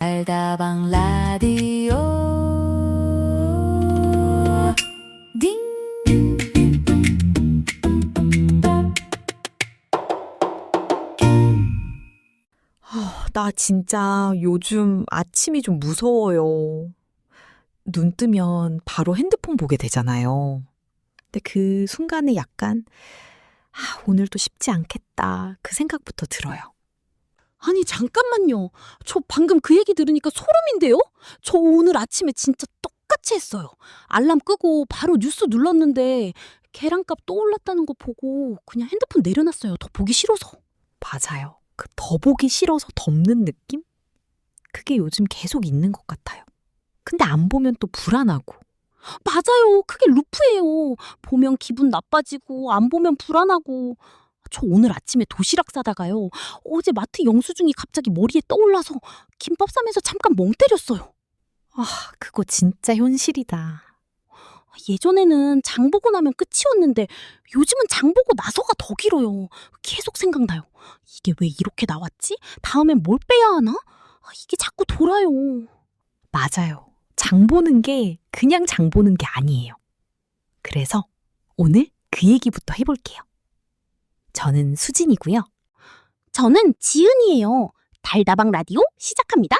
달다방 라디오 딩. 나 진짜 요즘 아침이 좀 무서워요. 눈 뜨면 바로 핸드폰 보게 되잖아요. 근데 그 순간에 약간 오늘도 쉽지 않겠다 그 생각부터 들어요. 아니 잠깐만요. 저 방금 그 얘기 들으니까 소름인데요? 저 오늘 아침에 진짜 똑같이 했어요. 알람 끄고 바로 뉴스 눌렀는데 계란값 또 올랐다는 거 보고 그냥 핸드폰 내려놨어요. 더 보기 싫어서. 맞아요. 그 더 보기 싫어서 덮는 느낌? 그게 요즘 계속 있는 것 같아요. 근데 안 보면 또 불안하고. 맞아요. 그게 루프예요. 보면 기분 나빠지고 안 보면 불안하고. 저 오늘 아침에 도시락 싸다가요. 어제 마트 영수증이 갑자기 머리에 떠올라서 김밥 싸면서 잠깐 멍 때렸어요. 그거 진짜 현실이다. 예전에는 장 보고 나면 끝이었는데 요즘은 장 보고 나서가 더 길어요. 계속 생각나요. 이게 왜 이렇게 나왔지? 다음엔 뭘 빼야 하나? 이게 자꾸 돌아요. 맞아요. 장 보는 게 그냥 장 보는 게 아니에요. 그래서 오늘 그 얘기부터 해볼게요. 저는 수진이고요. 저는 지은이에요. 달다방 라디오 시작합니다.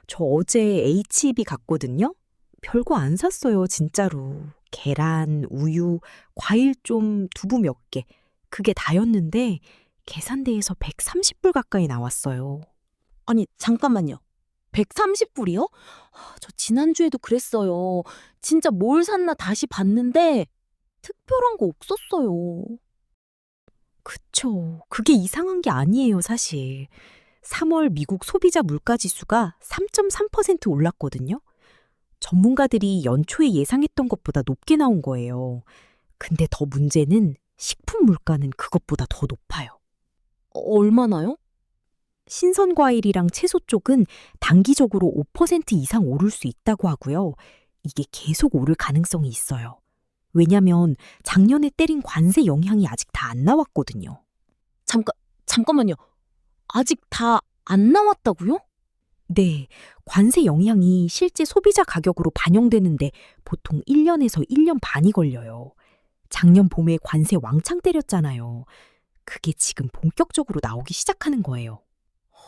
저 어제 HEB 갔거든요. 별거 안 샀어요, 진짜로. 계란, 우유, 과일 좀 두부 몇 개. 그게 다였는데 계산대에서 130불 가까이 나왔어요. 아니 잠깐만요. 130불이요? 저 지난주에도 그랬어요. 진짜 뭘 샀나 다시 봤는데 특별한 거 없었어요. 그쵸. 그게 이상한 게 아니에요, 사실. 3월 미국 소비자 물가지수가 3.3% 올랐거든요. 전문가들이 연초에 예상했던 것보다 높게 나온 거예요. 근데 더 문제는 식품 물가는 그것보다 더 높아요. 얼마나요? 신선 과일이랑 채소 쪽은 단기적으로 5% 이상 오를 수 있다고 하고요. 이게 계속 오를 가능성이 있어요. 왜냐면 작년에 때린 관세 영향이 아직 다 안 나왔거든요. 잠깐만요. 아직 다 안 나왔다고요? 네, 관세 영향이 실제 소비자 가격으로 반영되는데 보통 1년에서 1년 반이 걸려요. 작년 봄에 관세 왕창 때렸잖아요. 그게 지금 본격적으로 나오기 시작하는 거예요.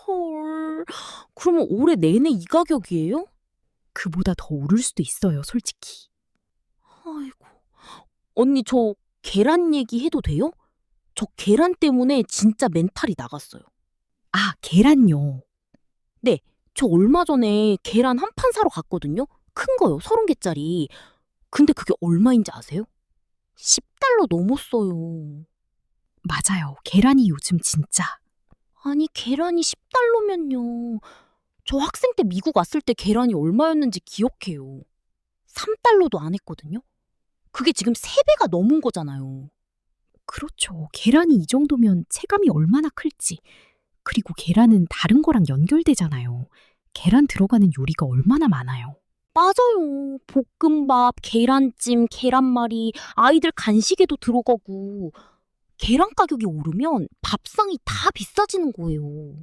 헐, 그러면 올해 내내 이 가격이에요? 그보다 더 오를 수도 있어요, 솔직히. 아이고. 언니, 저 계란 얘기 해도 돼요? 저 계란 때문에 진짜 멘탈이 나갔어요. 계란요. 네, 저 얼마 전에 계란 한 판 사러 갔거든요. 큰 거요, 30개짜리. 근데 그게 얼마인지 아세요? 10달러 넘었어요. 맞아요. 계란이 요즘 진짜. 아니, 계란이 10달러면요. 저 학생 때 미국 왔을 때 계란이 얼마였는지 기억해요. 3달러도 안 했거든요. 그게 지금 3배가 넘은 거잖아요. 그렇죠. 계란이 이 정도면 체감이 얼마나 클지. 그리고 계란은 다른 거랑 연결되잖아요. 계란 들어가는 요리가 얼마나 많아요. 맞아요. 볶음밥, 계란찜, 계란말이, 아이들 간식에도 들어가고. 계란 가격이 오르면 밥상이 다 비싸지는 거예요.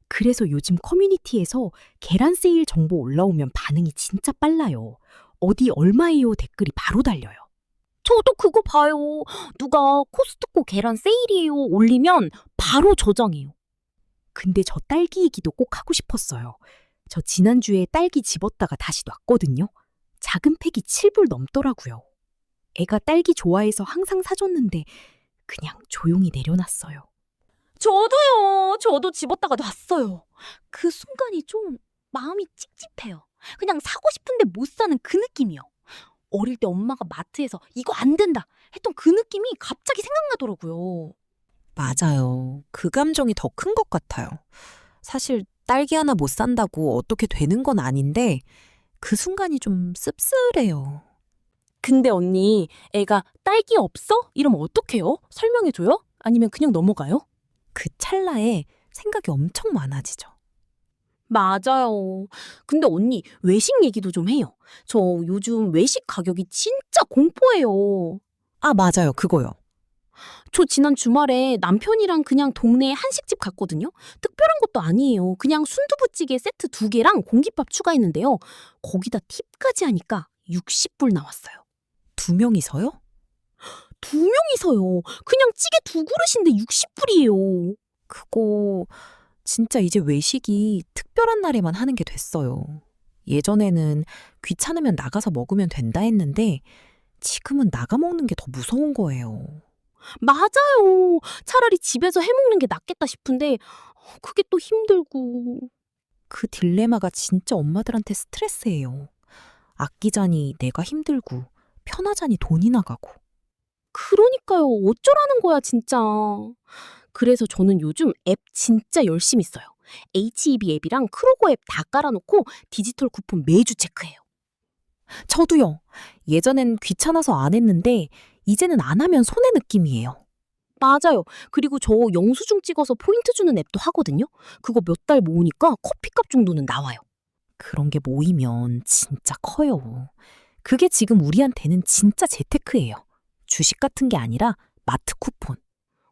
그래서 요즘 커뮤니티에서 계란 세일 정보 올라오면 반응이 진짜 빨라요. 어디 얼마예요 댓글이 바로 달려요. 저도 그거 봐요. 누가 코스트코 계란 세일이에요 올리면 바로 저장해요. 근데 저 딸기 얘기도 꼭 하고 싶었어요. 저 지난주에 딸기 집었다가 다시 놨거든요. 작은 팩이 7불 넘더라고요. 애가 딸기 좋아해서 항상 사줬는데 그냥 조용히 내려놨어요. 저도요. 저도 집었다가 놨어요. 그 순간이 좀 마음이 찝찝해요. 그냥 사고 싶은데 못 사는 그 느낌이요. 어릴 때 엄마가 마트에서 이거 안 된다 했던 그 느낌이 갑자기 생각나더라고요. 맞아요. 그 감정이 더 큰 것 같아요. 사실 딸기 하나 못 산다고 어떻게 되는 건 아닌데 그 순간이 좀 씁쓸해요. 근데 언니, 애가 딸기 없어? 이러면 어떡해요? 설명해줘요? 아니면 그냥 넘어가요? 그 찰나에 생각이 엄청 많아지죠. 맞아요. 근데 언니, 외식 얘기도 좀 해요. 저 요즘 외식 가격이 진짜 공포예요. 맞아요. 그거요. 저 지난 주말에 남편이랑 그냥 동네 한식집 갔거든요. 특별한 것도 아니에요. 그냥 순두부찌개 세트 2개랑 공깃밥 추가했는데요. 거기다 팁까지 하니까 60불 나왔어요. 2명이서요? 2명이서요. 그냥 찌개 2그릇인데 60불이에요. 그거 진짜 이제 외식이 특별한 날에만 하는 게 됐어요. 예전에는 귀찮으면 나가서 먹으면 된다 했는데 지금은 나가 먹는 게 더 무서운 거예요. 맞아요. 차라리 집에서 해먹는 게 낫겠다 싶은데 그게 또 힘들고. 그 딜레마가 진짜 엄마들한테 스트레스예요. 아끼자니 내가 힘들고 편하자니 돈이 나가고. 그러니까요. 어쩌라는 거야 진짜. 그래서 저는 요즘 앱 진짜 열심히 써요. HEB 앱이랑 크로고 앱 다 깔아놓고 디지털 쿠폰 매주 체크해요. 저도요. 예전엔 귀찮아서 안 했는데 이제는 안 하면 손해 느낌이에요. 맞아요. 그리고 저 영수증 찍어서 포인트 주는 앱도 하거든요. 그거 몇 달 모으니까 커피값 정도는 나와요. 그런 게 모이면 진짜 커요. 그게 지금 우리한테는 진짜 재테크예요. 주식 같은 게 아니라 마트 쿠폰.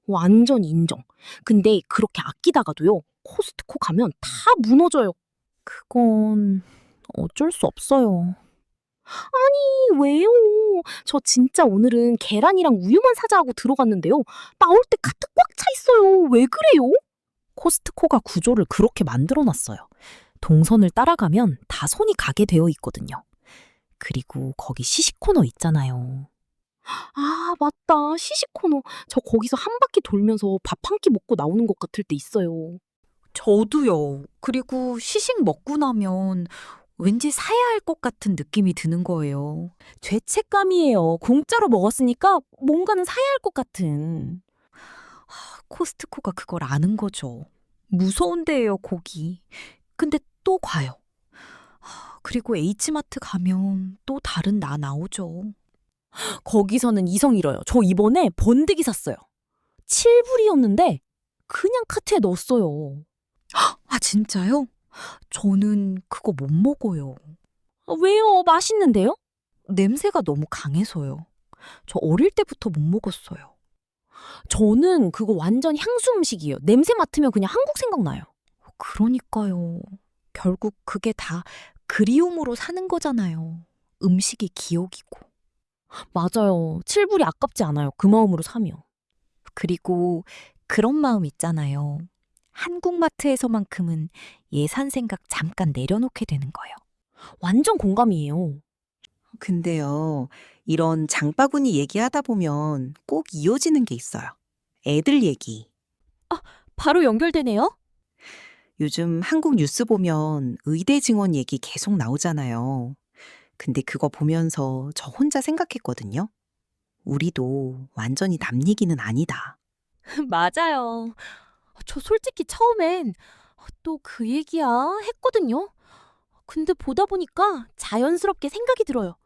완전 인정. 근데 그렇게 아끼다가도요. 코스트코 가면 다 무너져요. 그건 어쩔 수 없어요. 왜요? 저 진짜 오늘은 계란이랑 우유만 사자 하고 들어갔는데요. 나올 때 카트 꽉 차 있어요. 왜 그래요? 코스트코가 구조를 그렇게 만들어 놨어요. 동선을 따라가면 다 손이 가게 되어 있거든요. 그리고 거기 시식 코너 있잖아요. 아, 맞다. 시식 코너. 저 거기서 한 바퀴 돌면서 밥 한 끼 먹고 나오는 것 같을 때 있어요. 저도요. 그리고 시식 먹고 나면 왠지 사야 할 것 같은 느낌이 드는 거예요. 죄책감이에요. 공짜로 먹었으니까 뭔가는 사야 할 것 같은. 코스트코가 그걸 아는 거죠. 무서운데요, 거기. 근데 또 가요. 그리고 H마트 가면 또 다른 나 나오죠. 거기서는 이성 잃어요. 저 이번에 번데기 샀어요. 7불이었는데 그냥 카트에 넣었어요. 아, 진짜요? 저는 그거 못 먹어요. 왜요? 맛있는데요? 냄새가 너무 강해서요. 저 어릴 때부터 못 먹었어요. 저는 그거 완전 향수 음식이에요. 냄새 맡으면 그냥 한국 생각나요. 그러니까요. 결국 그게 다 그리움으로 사는 거잖아요. 음식이 기억이고. 맞아요. 7불이 아깝지 않아요. 그 마음으로 사면. 그리고 그런 마음 있잖아요. 한국마트에서만큼은 예산 생각 잠깐 내려놓게 되는 거예요. 완전 공감이에요. 근데요, 이런 장바구니 얘기하다 보면 꼭 이어지는 게 있어요. 애들 얘기. 바로 연결되네요. 요즘 한국 뉴스 보면 의대 증원 얘기 계속 나오잖아요. 근데 그거 보면서 저 혼자 생각했거든요. 우리도 완전히 남 얘기는 아니다. 맞아요. 저 솔직히 처음엔 또 그 얘기야 했거든요. 근데 보다 보니까 자연스럽게 생각이 들어요.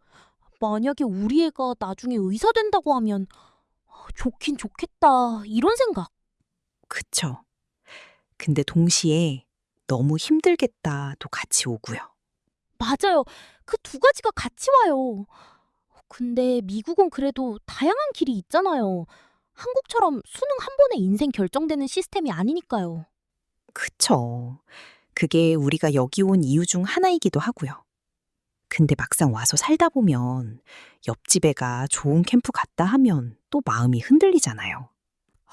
만약에 우리 애가 나중에 의사 된다고 하면 좋긴 좋겠다. 이런 생각. 그쵸? 근데 동시에 너무 힘들겠다도 같이 오고요. 맞아요. 그 2가지가 같이 와요. 근데 미국은 그래도 다양한 길이 있잖아요. 한국처럼 수능 한 번에 인생 결정되는 시스템이 아니니까요. 그쵸. 그게 우리가 여기 온 이유 중 하나이기도 하고요. 근데 막상 와서 살다 보면 옆집 애가 좋은 캠프 갔다 하면 또 마음이 흔들리잖아요.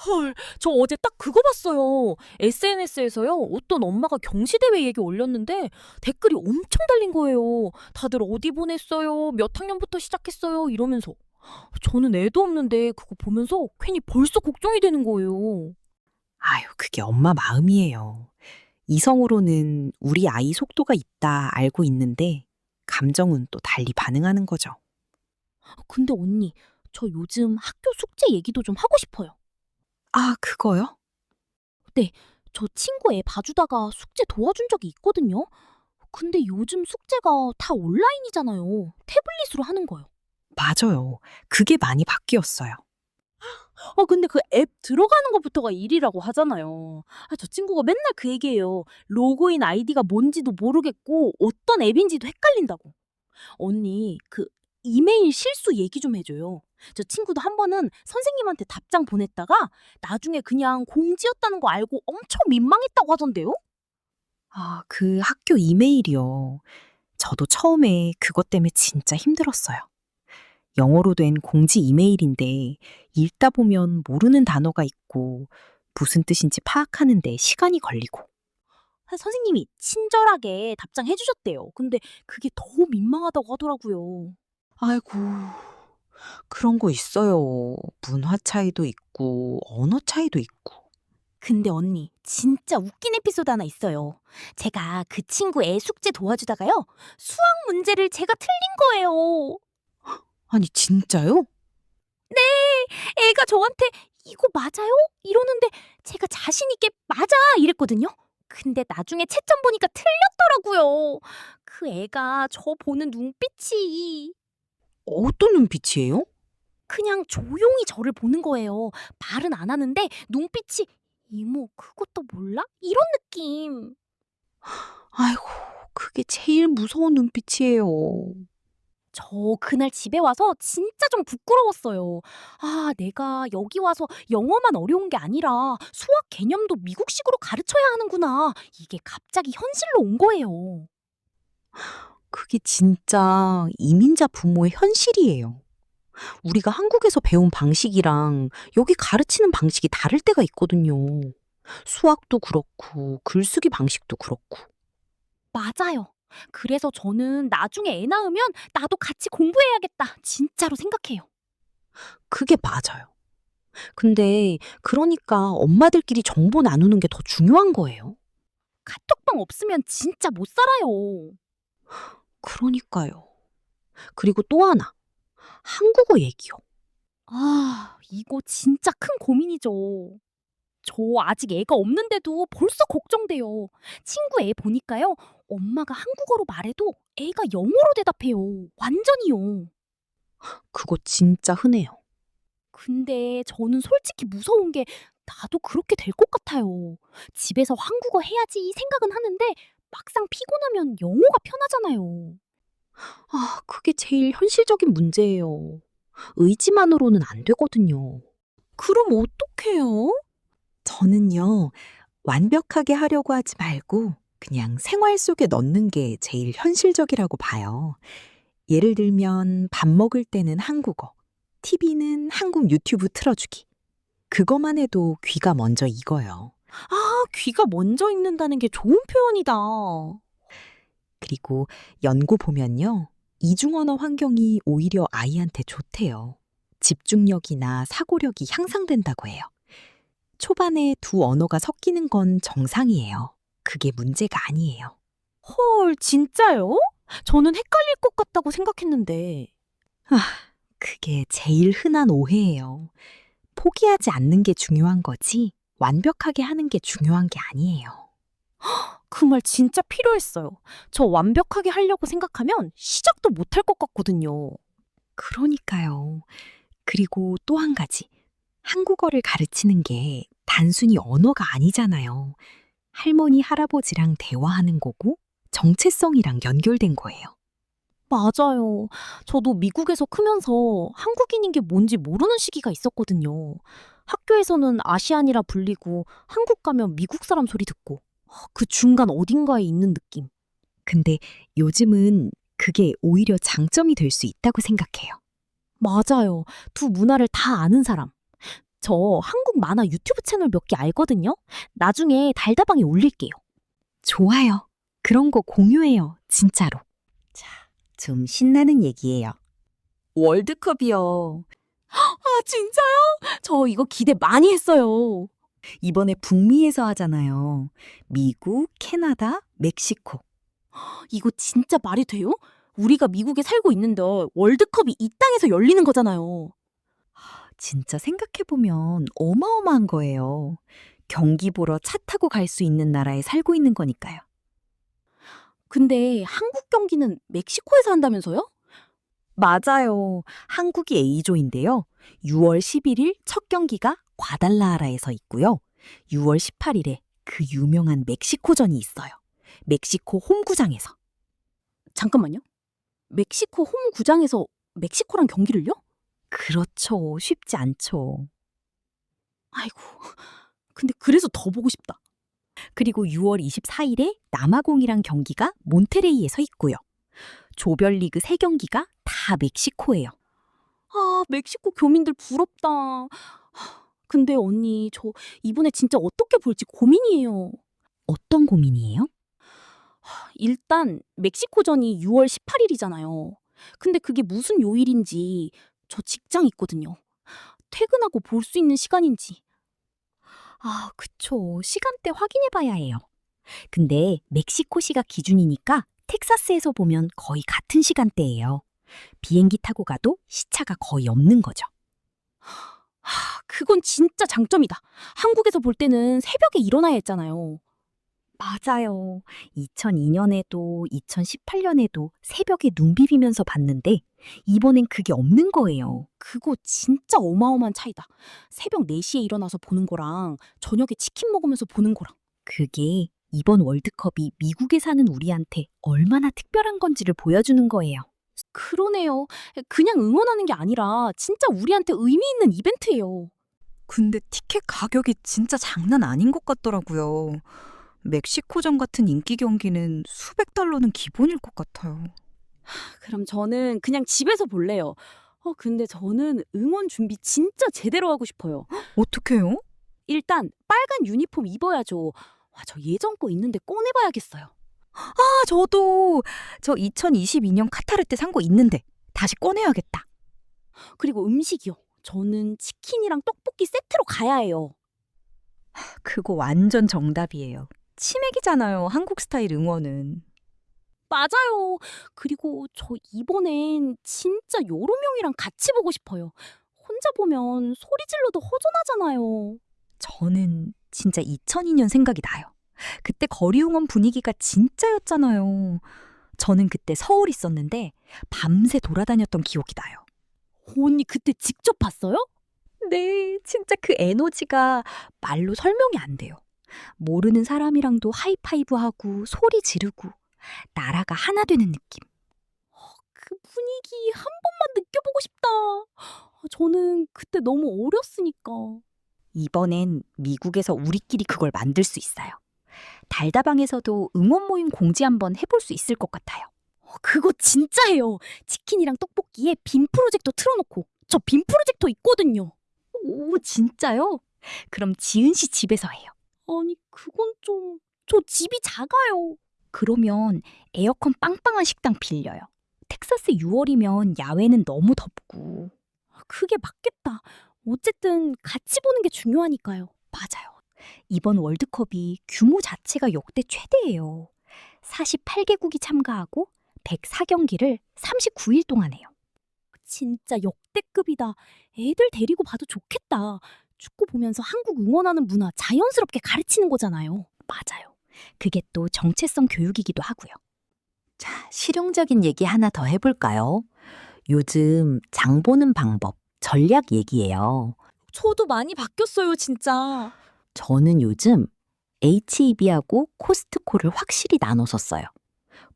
헐, 저 어제 딱 그거 봤어요. SNS에서요. 어떤 엄마가 경시대회 얘기 올렸는데 댓글이 엄청 달린 거예요. 다들 어디 보냈어요? 몇 학년부터 시작했어요? 이러면서. 저는 애도 없는데 그거 보면서 괜히 벌써 걱정이 되는 거예요. 아유, 그게 엄마 마음이에요. 이성으로는 우리 아이 속도가 있다 알고 있는데 감정은 또 달리 반응하는 거죠. 근데 언니, 저 요즘 학교 숙제 얘기도 좀 하고 싶어요. 아, 그거요? 저 친구 애 봐주다가 숙제 도와준 적이 있거든요. 근데 요즘 숙제가 다 온라인이잖아요. 태블릿으로 하는 거요. 맞아요. 그게 많이 바뀌었어요. 근데 그 앱 들어가는 것부터가 일이라고 하잖아요. 저 친구가 맨날 그 얘기해요. 로그인 아이디가 뭔지도 모르겠고 어떤 앱인지도 헷갈린다고. 언니, 그 이메일 실수 얘기 좀 해줘요. 저 친구도 한 번은 선생님한테 답장 보냈다가 나중에 그냥 공지였다는 거 알고 엄청 민망했다고 하던데요? 아, 그 학교 이메일이요. 저도 처음에 그것 때문에 진짜 힘들었어요. 영어로 된 공지 이메일인데 읽다 보면 모르는 단어가 있고 무슨 뜻인지 파악하는데 시간이 걸리고. 선생님이 친절하게 답장해 주셨대요. 근데 그게 더 민망하다고 하더라고요. 아이고, 그런 거 있어요. 문화 차이도 있고, 언어 차이도 있고. 근데 언니, 진짜 웃긴 에피소드 하나 있어요. 제가 그 친구 애 숙제 도와주다가요. 수학 문제를 제가 틀린 거예요. 아니, 진짜요? 애가 저한테 이거 맞아요? 이러는데 제가 자신 있게 맞아 이랬거든요. 근데 나중에 채점 보니까 틀렸더라고요. 그 애가 저 보는 눈빛이 어떤 눈빛이에요? 그냥 조용히 저를 보는 거예요. 말은 안 하는데 눈빛이 이모 그것도 몰라? 이런 느낌. 아이고, 그게 제일 무서운 눈빛이에요. 저 그날 집에 와서 진짜 좀 부끄러웠어요. 아, 내가 여기 와서 영어만 어려운 게 아니라 수학 개념도 미국식으로 가르쳐야 하는구나. 이게 갑자기 현실로 온 거예요. 그게 진짜 이민자 부모의 현실이에요. 우리가 한국에서 배운 방식이랑 여기 가르치는 방식이 다를 때가 있거든요. 수학도 그렇고, 글쓰기 방식도 그렇고. 맞아요. 그래서 저는 나중에 애 낳으면 나도 같이 공부해야겠다. 진짜로 생각해요. 그게 맞아요. 근데 그러니까 엄마들끼리 정보 나누는 게 더 중요한 거예요. 카톡방 없으면 진짜 못 살아요. 그러니까요. 그리고 또 하나. 한국어 얘기요. 아, 이거 진짜 큰 고민이죠. 저 아직 애가 없는데도 벌써 걱정돼요. 친구 애 보니까요. 엄마가 한국어로 말해도 애가 영어로 대답해요. 완전히요. 그거 진짜 흔해요. 근데 저는 솔직히 무서운 게 나도 그렇게 될 것 같아요. 집에서 한국어 해야지 생각은 하는데 막상 피곤하면 영어가 편하잖아요. 아, 그게 제일 현실적인 문제예요. 의지만으로는 안 되거든요. 그럼 어떡해요? 저는요, 완벽하게 하려고 하지 말고 그냥 생활 속에 넣는 게 제일 현실적이라고 봐요. 예를 들면 밥 먹을 때는 한국어, TV는 한국 유튜브 틀어주기. 그것만 해도 귀가 먼저 익어요. 아, 귀가 먼저 읽는다는 게 좋은 표현이다. 그리고 연구 보면요, 이중언어 환경이 오히려 아이한테 좋대요. 집중력이나 사고력이 향상된다고 해요. 초반에 두 언어가 섞이는 건 정상이에요. 그게 문제가 아니에요. 헐, 진짜요? 저는 헷갈릴 것 같다고 생각했는데. 그게 제일 흔한 오해예요. 포기하지 않는 게 중요한 거지, 완벽하게 하는 게 중요한 게 아니에요. 그 말 진짜 필요했어요. 저 완벽하게 하려고 생각하면 시작도 못할 것 같거든요. 그러니까요. 그리고 또 한 가지. 한국어를 가르치는 게 단순히 언어가 아니잖아요. 할머니, 할아버지랑 대화하는 거고 정체성이랑 연결된 거예요. 맞아요. 저도 미국에서 크면서 한국인인 게 뭔지 모르는 시기가 있었거든요. 학교에서는 아시안이라 불리고 한국 가면 미국 사람 소리 듣고 그 중간 어딘가에 있는 느낌. 근데 요즘은 그게 오히려 장점이 될 수 있다고 생각해요. 맞아요. 두 문화를 다 아는 사람. 저 한국 만화 유튜브 채널 몇 개 알거든요. 나중에 달다방에 올릴게요. 좋아요. 그런 거 공유해요. 진짜로. 자, 좀 신나는 얘기예요. 월드컵이요. 아, 진짜요? 저 이거 기대 많이 했어요. 이번에 북미에서 하잖아요. 미국, 캐나다, 멕시코. 이거 진짜 말이 돼요? 우리가 미국에 살고 있는데 월드컵이 이 땅에서 열리는 거잖아요. 진짜 생각해보면 어마어마한 거예요. 경기 보러 차 타고 갈 수 있는 나라에 살고 있는 거니까요. 근데 한국 경기는 멕시코에서 한다면서요? 맞아요. 한국이 A조인데요. 6월 11일 첫 경기가 과달라하라에서 있고요. 6월 18일에 그 유명한 멕시코전이 있어요. 멕시코 홈구장에서. 잠깐만요. 멕시코 홈 구장에서 멕시코랑 경기를요? 그렇죠. 쉽지 않죠. 아이고, 근데 그래서 더 보고 싶다. 그리고 6월 24일에 남아공이랑 경기가 몬테레이에서 있고요. 조별리그 3경기가 다 멕시코예요. 아, 멕시코 교민들 부럽다. 근데 언니, 저 이번에 진짜 어떻게 볼지 고민이에요. 어떤 고민이에요? 일단 멕시코전이 6월 18일이잖아요. 근데 그게 무슨 요일인지 저 직장 있거든요. 퇴근하고 볼 수 있는 시간인지. 아, 그쵸. 시간대 확인해봐야 해요. 근데 멕시코시가 기준이니까 텍사스에서 보면 거의 같은 시간대예요. 비행기 타고 가도 시차가 거의 없는 거죠. 그건 진짜 장점이다. 한국에서 볼 때는 새벽에 일어나야 했잖아요. 맞아요. 2002년에도 2018년에도 새벽에 눈 비비면서 봤는데 이번엔 그게 없는 거예요. 그거 진짜 어마어마한 차이다. 새벽 4시에 일어나서 보는 거랑 저녁에 치킨 먹으면서 보는 거랑. 그게 이번 월드컵이 미국에 사는 우리한테 얼마나 특별한 건지를 보여주는 거예요. 그러네요. 그냥 응원하는 게 아니라 진짜 우리한테 의미 있는 이벤트예요. 근데 티켓 가격이 진짜 장난 아닌 것 같더라고요. 멕시코전 같은 인기 경기는 수백 달러는 기본일 것 같아요. 그럼 저는 그냥 집에서 볼래요. 근데 저는 응원 준비 진짜 제대로 하고 싶어요. 어떡해요? 일단 빨간 유니폼 입어야죠. 와, 저 예전 거 있는데 꺼내봐야겠어요. 아, 저도 저 2022년 카타르 때 산 거 있는데 다시 꺼내야겠다. 그리고 음식이요. 저는 치킨이랑 떡볶이 세트로 가야 해요. 그거 완전 정답이에요. 치맥이잖아요, 한국 스타일 응원은. 맞아요. 그리고 저 이번엔 진짜 여러 명이랑 같이 보고 싶어요. 혼자 보면 소리 질러도 허전하잖아요. 저는 진짜 2002년 생각이 나요. 그때 거리 응원 분위기가 진짜였잖아요. 저는 그때 서울 있었는데 밤새 돌아다녔던 기억이 나요. 언니 그때 직접 봤어요? 네, 진짜 그 에너지가 말로 설명이 안 돼요. 모르는 사람이랑도 하이파이브하고 소리 지르고 나라가 하나 되는 느낌. 그 분위기 한 번만 느껴보고 싶다. 저는 그때 너무 어렸으니까. 이번엔 미국에서 우리끼리 그걸 만들 수 있어요. 달다방에서도 응원 모임 공지 한번 해볼 수 있을 것 같아요. 그거 진짜 해요. 치킨이랑 떡볶이에 빔 프로젝터 틀어놓고. 저 빔 프로젝터 있거든요. 오, 진짜요? 그럼 지은 씨 집에서 해요. 아니 그건 좀... 저 집이 작아요. 그러면 에어컨 빵빵한 식당 빌려요. 텍사스 6월이면 야외는 너무 덥고. 그게 맞겠다. 어쨌든 같이 보는 게 중요하니까요. 맞아요. 이번 월드컵이 규모 자체가 역대 최대예요. 48개국이 참가하고 104경기를 39일 동안 해요. 진짜 역대급이다. 애들 데리고 봐도 좋겠다. 축구 보면서 한국 응원하는 문화 자연스럽게 가르치는 거잖아요. 맞아요. 그게 또 정체성 교육이기도 하고요. 자, 실용적인 얘기 하나 더 해볼까요? 요즘 장 보는 방법, 전략 얘기예요. 저도 많이 바뀌었어요, 진짜. 저는 요즘 HEB하고 코스트코를 확실히 나눠서 써요.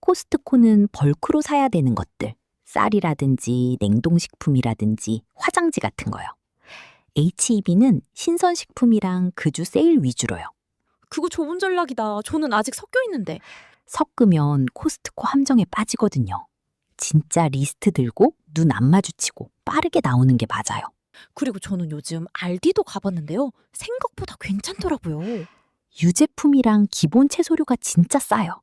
코스트코는 벌크로 사야 되는 것들, 쌀이라든지 냉동식품이라든지 화장지 같은 거요. HEB는 신선식품이랑 그주 세일 위주로요. 그거 좋은 전략이다. 저는 아직 섞여 있는데. 섞으면 코스트코 함정에 빠지거든요. 진짜 리스트 들고 눈 안 마주치고 빠르게 나오는 게 맞아요. 그리고 저는 요즘 알디도 가봤는데요. 생각보다 괜찮더라고요. 유제품이랑 기본 채소류가 진짜 싸요.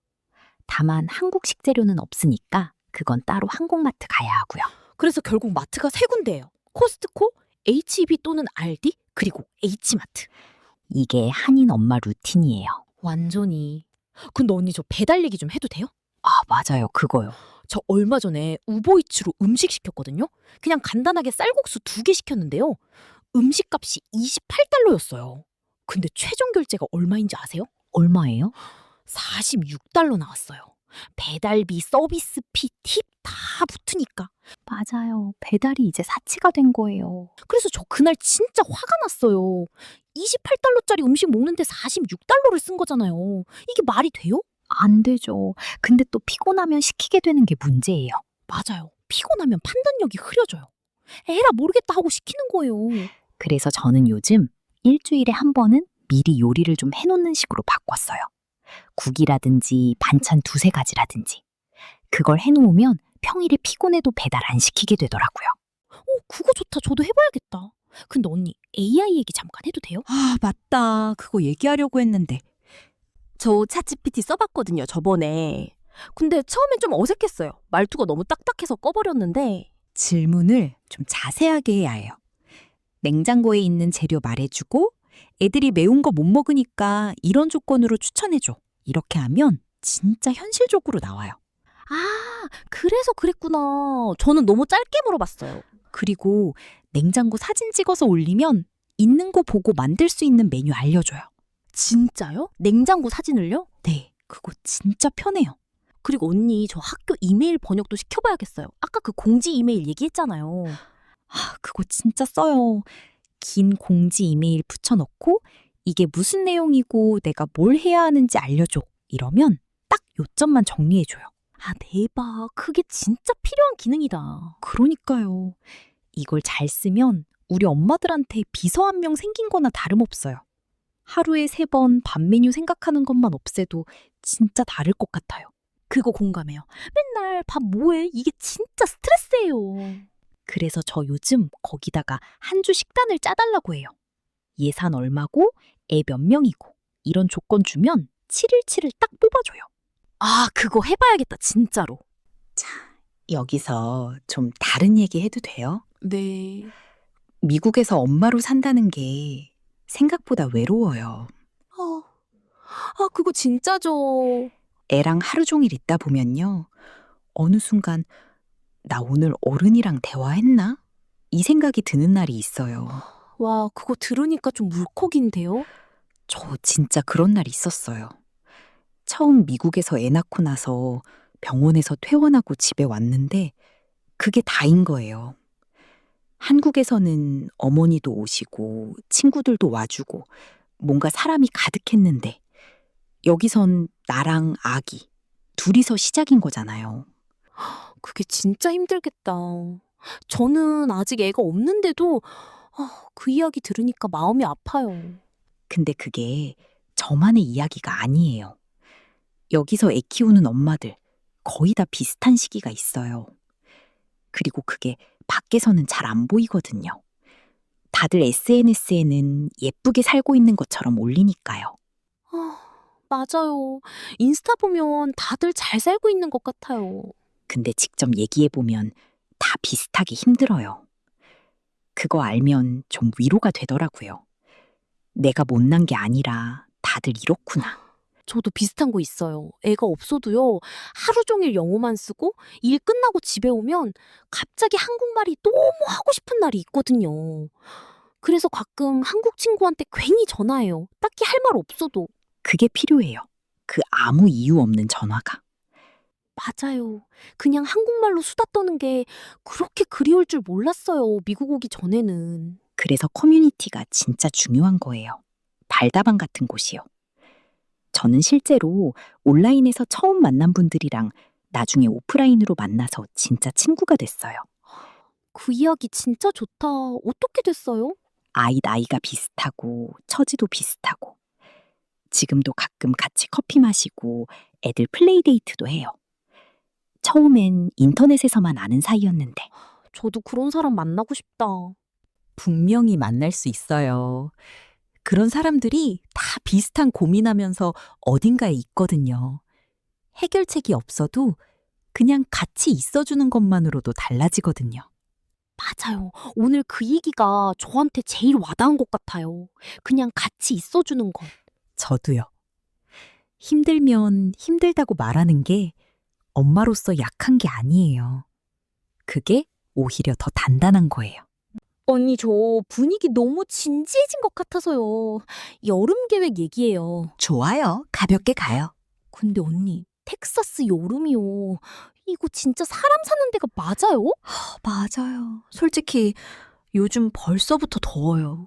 다만 한국 식재료는 없으니까 그건 따로 한국마트 가야 하고요. 그래서 결국 마트가 세 군데예요. 코스트코, HEB 또는 알디, 그리고 H마트. 이게 한인 엄마 루틴이에요. 완전히. 근데 언니 저 배달 얘기 좀 해도 돼요? 아, 맞아요. 그거요. 저 얼마 전에 우버이츠로 음식 시켰거든요. 그냥 간단하게 쌀국수 2개 시켰는데요. 음식값이 28달러였어요. 근데 최종 결제가 얼마인지 아세요? 얼마예요? 46달러 나왔어요. 배달비, 서비스비, 팁 다 붙으니까. 맞아요. 배달이 이제 사치가 된 거예요. 그래서 저 그날 진짜 화가 났어요. 28달러짜리 음식 먹는데 46달러를 쓴 거잖아요. 이게 말이 돼요? 안 되죠. 근데 또 피곤하면 시키게 되는 게 문제예요. 맞아요. 피곤하면 판단력이 흐려져요. 에라 모르겠다 하고 시키는 거예요. 그래서 저는 요즘 일주일에 한 번은 미리 요리를 좀 해놓는 식으로 바꿨어요. 국이라든지 반찬 두세 가지라든지. 그걸 해놓으면 평일에 피곤해도 배달 안 시키게 되더라고요. 그거 좋다. 저도 해봐야겠다. 근데 언니, AI 얘기 잠깐 해도 돼요? 아, 맞다. 그거 얘기하려고 했는데. 저 챗GPT 써봤거든요, 저번에. 근데 처음엔 좀 어색했어요. 말투가 너무 딱딱해서 꺼버렸는데. 질문을 좀 자세하게 해야 해요. 냉장고에 있는 재료 말해주고 애들이 매운 거 못 먹으니까 이런 조건으로 추천해줘. 이렇게 하면 진짜 현실적으로 나와요. 아, 그래서 그랬구나. 저는 너무 짧게 물어봤어요. 그리고 냉장고 사진 찍어서 올리면 있는 거 보고 만들 수 있는 메뉴 알려줘요. 진짜요? 냉장고 사진을요? 네, 그거 진짜 편해요. 그리고 언니, 저 학교 이메일 번역도 시켜봐야겠어요. 아까 그 공지 이메일 얘기했잖아요. 아, 그거 진짜 써요. 긴 공지 이메일 붙여넣고 이게 무슨 내용이고 내가 뭘 해야 하는지 알려줘. 이러면 딱 요점만 정리해줘요. 아, 대박. 그게 진짜 필요한 기능이다. 그러니까요. 이걸 잘 쓰면 우리 엄마들한테 비서 한 명 생긴 거나 다름없어요. 하루에 3번 밥 메뉴 생각하는 것만 없애도 진짜 다를 것 같아요. 그거 공감해요. 맨날 밥 뭐해? 이게 진짜 스트레스예요. 그래서 저 요즘 거기다가 한 주 식단을 짜달라고 해요. 예산 얼마고 애 몇 명이고 이런 조건 주면 7일치를 딱 뽑아줘요. 아, 그거 해봐야겠다, 진짜로. 여기서 좀 다른 얘기 해도 돼요? 네. 미국에서 엄마로 산다는 게 생각보다 외로워요. 그거 진짜죠. 애랑 하루 종일 있다 보면요. 어느 순간 나 오늘 어른이랑 대화했나? 이 생각이 드는 날이 있어요. 와, 그거 들으니까 좀 물컥인데요? 저 진짜 그런 날 있었어요. 처음 미국에서 애 낳고 나서 병원에서 퇴원하고 집에 왔는데 그게 다인 거예요. 한국에서는 어머니도 오시고 친구들도 와주고 뭔가 사람이 가득했는데 여기선 나랑 아기 둘이서 시작인 거잖아요. 그게 진짜 힘들겠다. 저는 아직 애가 없는데도 그 이야기 들으니까 마음이 아파요. 근데 그게 저만의 이야기가 아니에요. 여기서 애 키우는 엄마들 거의 다 비슷한 시기가 있어요. 그리고 그게 밖에서는 잘 안 보이거든요. 다들 SNS에는 예쁘게 살고 있는 것처럼 올리니까요. 맞아요. 인스타 보면 다들 잘 살고 있는 것 같아요. 근데 직접 얘기해보면 다 비슷하게 힘들어요. 그거 알면 좀 위로가 되더라고요. 내가 못난 게 아니라 다들 이렇구나. 저도 비슷한 거 있어요. 애가 없어도요. 하루 종일 영어만 쓰고 일 끝나고 집에 오면 갑자기 한국말이 너무 하고 싶은 날이 있거든요. 그래서 가끔 한국 친구한테 괜히 전화해요. 딱히 할 말 없어도. 그게 필요해요. 그 아무 이유 없는 전화가. 맞아요. 그냥 한국말로 수다 떠는 게 그렇게 그리울 줄 몰랐어요. 미국 오기 전에는. 그래서 커뮤니티가 진짜 중요한 거예요. 발다방 같은 곳이요. 저는 실제로 온라인에서 처음 만난 분들이랑 나중에 오프라인으로 만나서 진짜 친구가 됐어요. 그 이야기 진짜 좋다. 어떻게 됐어요? 아이 나이가 비슷하고 처지도 비슷하고 지금도 가끔 같이 커피 마시고 애들 플레이데이트도 해요. 처음엔 인터넷에서만 아는 사이였는데 저도 그런 사람 만나고 싶다. 분명히 만날 수 있어요. 그런 사람들이 다 비슷한 고민하면서 어딘가에 있거든요. 해결책이 없어도 그냥 같이 있어주는 것만으로도 달라지거든요. 맞아요. 오늘 그 얘기가 저한테 제일 와닿은 것 같아요. 그냥 같이 있어주는 것. 저도요. 힘들면 힘들다고 말하는 게 엄마로서 약한 게 아니에요. 그게 오히려 더 단단한 거예요. 언니, 저 분위기 너무 진지해진 것 같아서요. 여름 계획 얘기해요. 좋아요. 가볍게 가요. 근데 언니, 텍사스 여름이요. 이거 진짜 사람 사는 데가 맞아요? 맞아요. 솔직히 요즘 벌써부터 더워요.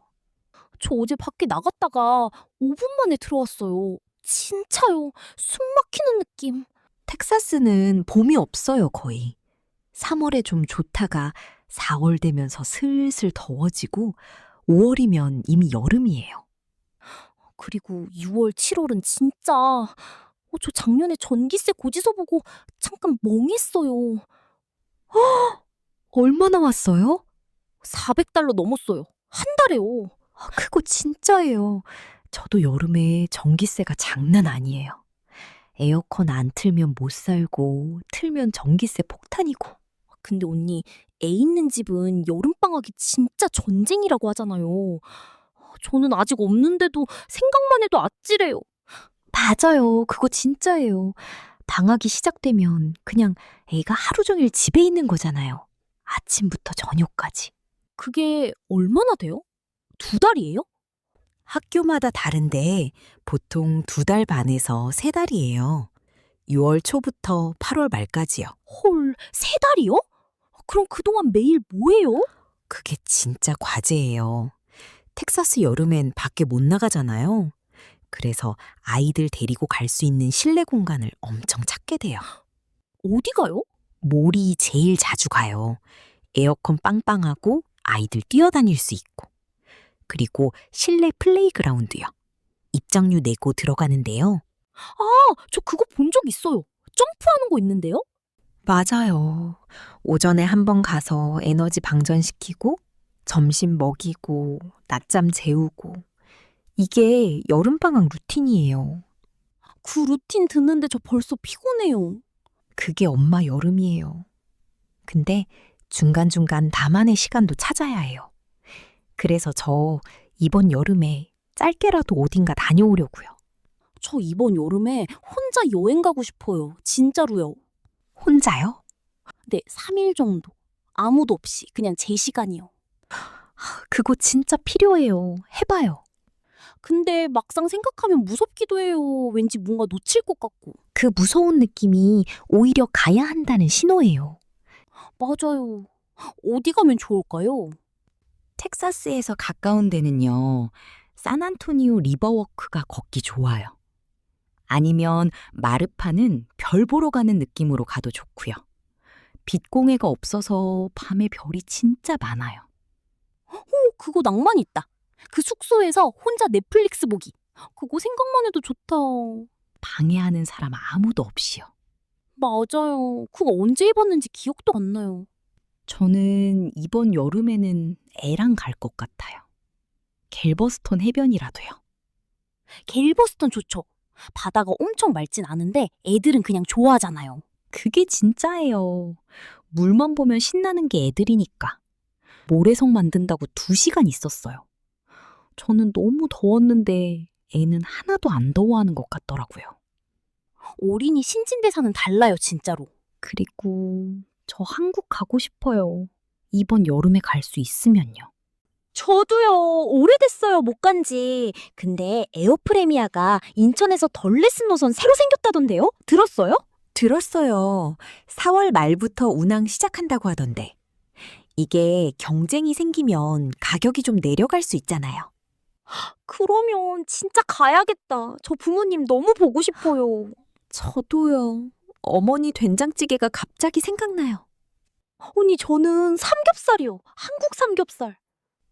저 어제 밖에 나갔다가 5분 만에 들어왔어요. 진짜요. 숨 막히는 느낌. 텍사스는 봄이 없어요, 거의. 3월에 좀 좋다가 4월 되면서 슬슬 더워지고 5월이면 이미 여름이에요. 그리고 6월, 7월은 진짜 저 작년에 전기세 고지서 보고 잠깐 멍했어요. 얼마나 왔어요? 400달러 넘었어요. 한 달에요. 그거 진짜예요. 저도 여름에 전기세가 장난 아니에요. 에어컨 안 틀면 못 살고 틀면 전기세 폭탄이고. 근데 언니, 애 있는 집은 여름방학이 진짜 전쟁이라고 하잖아요. 저는 아직 없는데도 생각만 해도 아찔해요. 맞아요. 그거 진짜예요. 방학이 시작되면 그냥 애가 하루 종일 집에 있는 거잖아요. 아침부터 저녁까지. 그게 얼마나 돼요? 2달이에요? 학교마다 다른데 보통 2달 반에서 3달이에요. 6월 초부터 8월 말까지요. 헐, 3달이요? 그럼 그동안 매일 뭐해요? 그게 진짜 과제예요. 텍사스 여름엔 밖에 못 나가잖아요. 그래서 아이들 데리고 갈 수 있는 실내 공간을 엄청 찾게 돼요. 어디 가요? 몰이 제일 자주 가요. 에어컨 빵빵하고 아이들 뛰어다닐 수 있고. 그리고 실내 플레이그라운드요. 입장료 내고 들어가는데요. 저 그거 본 적 있어요. 점프하는 거 있는데요? 맞아요. 오전에 한번 가서 에너지 방전시키고 점심 먹이고 낮잠 재우고 이게 여름방학 루틴이에요. 그 루틴 듣는데 저 벌써 피곤해요. 그게 엄마 여름이에요. 근데 중간중간 나만의 시간도 찾아야 해요. 그래서 저 이번 여름에 짧게라도 어딘가 다녀오려고요. 저 이번 여름에 혼자 여행 가고 싶어요. 진짜로요. 혼자요? 네, 3일 정도. 아무도 없이 그냥 제 시간이요. 그거 진짜 필요해요. 해봐요. 근데 막상 생각하면 무섭기도 해요. 왠지 뭔가 놓칠 것 같고. 그 무서운 느낌이 오히려 가야 한다는 신호예요. 맞아요. 어디 가면 좋을까요? 텍사스에서 가까운 데는요. 산안토니오 리버워크가 걷기 좋아요. 아니면 마르파는 별 보러 가는 느낌으로 가도 좋고요. 빛공해가 없어서 밤에 별이 진짜 많아요. 그거 낭만 있다. 그 숙소에서 혼자 넷플릭스 보기. 그거 생각만 해도 좋다. 방해하는 사람 아무도 없이요. 맞아요. 그거 언제 해봤는지 기억도 안 나요. 저는 이번 여름에는 애랑 갈 것 같아요. 갤버스톤 해변이라도요. 갤버스턴 좋죠. 바다가 엄청 맑진 않은데 애들은 그냥 좋아하잖아요. 그게 진짜예요. 물만 보면 신나는 게 애들이니까. 모래성 만든다고 2시간 있었어요. 저는 너무 더웠는데 애는 하나도 안 더워하는 것 같더라고요. 어린이 신진대사는 달라요, 진짜로. 그리고 저 한국 가고 싶어요. 이번 여름에 갈 수 있으면요. 저도요. 오래됐어요, 못 간지. 근데 에어프레미아가 인천에서 덜레스 노선 새로 생겼다던데요? 들었어요? 들었어요. 4월 말부터 운항 시작한다고 하던데. 이게 경쟁이 생기면 가격이 좀 내려갈 수 있잖아요. 그러면 진짜 가야겠다. 저 부모님 너무 보고 싶어요. 저도요. 어머니 된장찌개가 갑자기 생각나요. 언니, 저는 삼겹살이요. 한국 삼겹살.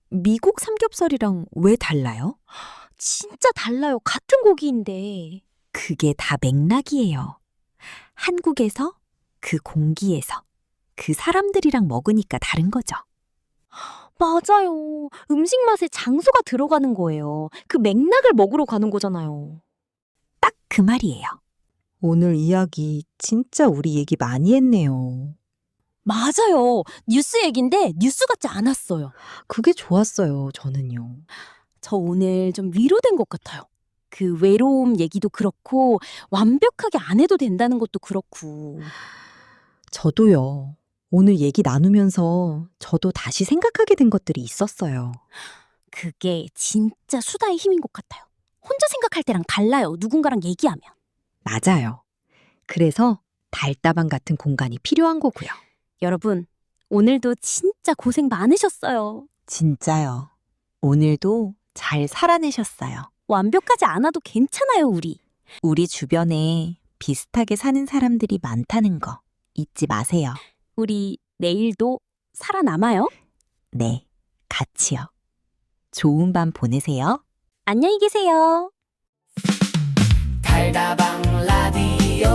미국 삼겹살이랑 왜 달라요? 진짜 달라요. 같은 고기인데. 그게 다 맥락이에요. 한국에서, 그 공기에서, 그 사람들이랑 먹으니까 다른 거죠. 맞아요. 음식 맛에 장소가 들어가는 거예요. 그 맥락을 먹으러 가는 거잖아요. 딱 그 말이에요. 오늘 이야기 진짜 우리 얘기 많이 했네요. 맞아요. 뉴스 얘긴데 뉴스 같지 않았어요. 그게 좋았어요, 저는요. 저 오늘 좀 위로된 것 같아요. 그 외로움 얘기도 그렇고 완벽하게 안 해도 된다는 것도 그렇고. 저도요. 오늘 얘기 나누면서 저도 다시 생각하게 된 것들이 있었어요. 그게 진짜 수다의 힘인 것 같아요. 혼자 생각할 때랑 달라요. 누군가랑 얘기하면. 맞아요. 그래서 달다방 같은 공간이 필요한 거고요. 여러분, 오늘도 진짜 고생 많으셨어요. 진짜요. 오늘도 잘 살아내셨어요. 완벽하지 않아도 괜찮아요, 우리. 우리 주변에 비슷하게 사는 사람들이 많다는 거 잊지 마세요. 우리 내일도 살아남아요. 네, 같이요. 좋은 밤 보내세요. 안녕히 계세요. 달다방 라디오